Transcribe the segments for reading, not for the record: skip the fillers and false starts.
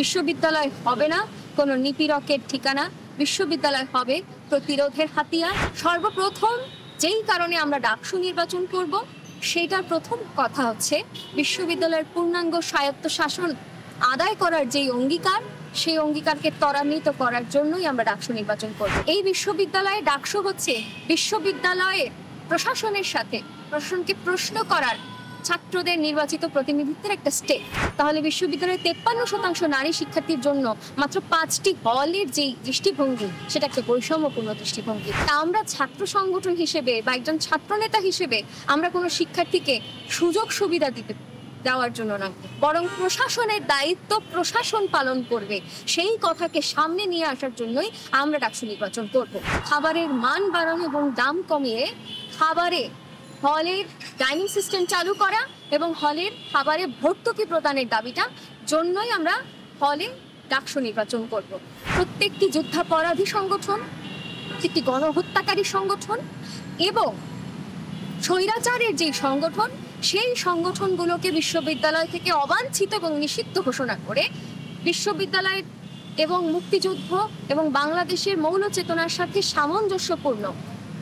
বিশ্ববিদ্যালয় হবে না কোনো নিপীড়কের ঠিকানা, বিশ্ববিদ্যালয় হবে প্রতিরোধের হাতিয়ার। সর্বপ্রথম যেই কারণে আমরা ডাকসু নির্বাচন করব, সেইটার প্রথম কথা হচ্ছে বিশ্ববিদ্যালয়ের পূর্ণাঙ্গ স্বায়ত্তশাসন আদায় করার যেই অঙ্গীকার, সেই অঙ্গীকারকে ত্বরান্বিত করার জন্যই আমরা ডাকসু নির্বাচন করব। এই বিশ্ববিদ্যালয়ে ডাকসু হচ্ছে বিশ্ববিদ্যালয়ে প্রশাসনের সাথে প্রশাসনকে প্রশ্ন করার ছাত্রদের নির্বাচিত প্রতিনিধিত্বের একটা স্টেপ। তাহলে বিশ্ববিদ্যালয়ের 53% নারী শিক্ষার্থীর জন্য মাত্র 5টি হলের যেই দৃষ্টিভঙ্গি, সেটা একটা বৈষম্যপূর্ণ দৃষ্টিভঙ্গি। তা আমরা ছাত্র সংগঠন হিসেবে বা একজন ছাত্রনেতা হিসেবে আমরা কোনো শিক্ষার্থীকে সুযোগ সুবিধা দেওয়ার জন্য না, বরং প্রশাসনের দায়িত্ব প্রশাসন পালন করবে সেই কথাকে সামনে নিয়ে আসার জন্যই আমরা ডাকসু নির্বাচন করব। খাবারের মান বাড়ানো এবং দাম কমিয়ে খাবারে হলের ডাইনিং সিস্টেম চালু করা এবং হলের খাবারে ভর্তুকি প্রদানের দাবিটা জন্যই আমরা হলে ডাকসু নির্বাচন করব। প্রত্যেকটি যুদ্ধাপরাধী সংগঠন, প্রত্যেকটি গণহত্যাকারী সংগঠন এবং স্বৈরাচারের যে সংগঠন, সেই সংগঠনগুলোকে বিশ্ববিদ্যালয় থেকে অবাঞ্ছিত এবং নিষিদ্ধ ঘোষণা করে বিশ্ববিদ্যালয় এবং মুক্তিযুদ্ধ এবং বাংলাদেশের মৌল চেতনার সাথে সামঞ্জস্যপূর্ণ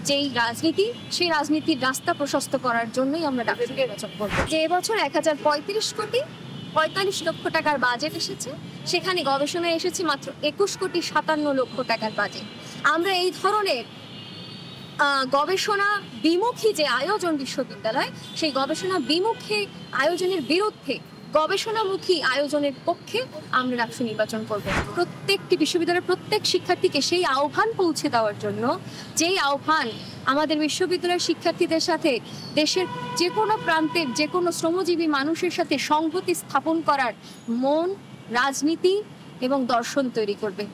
যেই রাজনীতি, সেই রাজনীতির রাস্তা প্রশস্ত করার জন্যই আমরা ডাকসু নির্বাচন করব। যে এবছর 1035 লক্ষ টাকার বাজেট এসেছে, সেখানে গবেষণায় এসেছে মাত্র 21,57 লক্ষ টাকার বাজেট। আমরা এই ধরনের গবেষণা বিমুখী যে আয়োজন বিশ্ববিদ্যালয়, সেই গবেষণা বিমুখী আয়োজনের বিরুদ্ধে গবেষণামুখী আয়োজনের পক্ষে আমরা ডাকসু নির্বাচন করব। প্রত্যেকটি বিশ্ববিদ্যালয়ের প্রত্যেক শিক্ষার্থীকে সেই আহ্বান পৌঁছে দেওয়ার জন্য, যেই আহ্বান আমাদের বিশ্ববিদ্যালয়ের শিক্ষার্থীদের সাথে দেশের যে কোনো প্রান্তের যে কোনো শ্রমজীবী মানুষের সাথে সংহতি স্থাপন করার মন, রাজনীতি এবং দর্শন তৈরি করবে।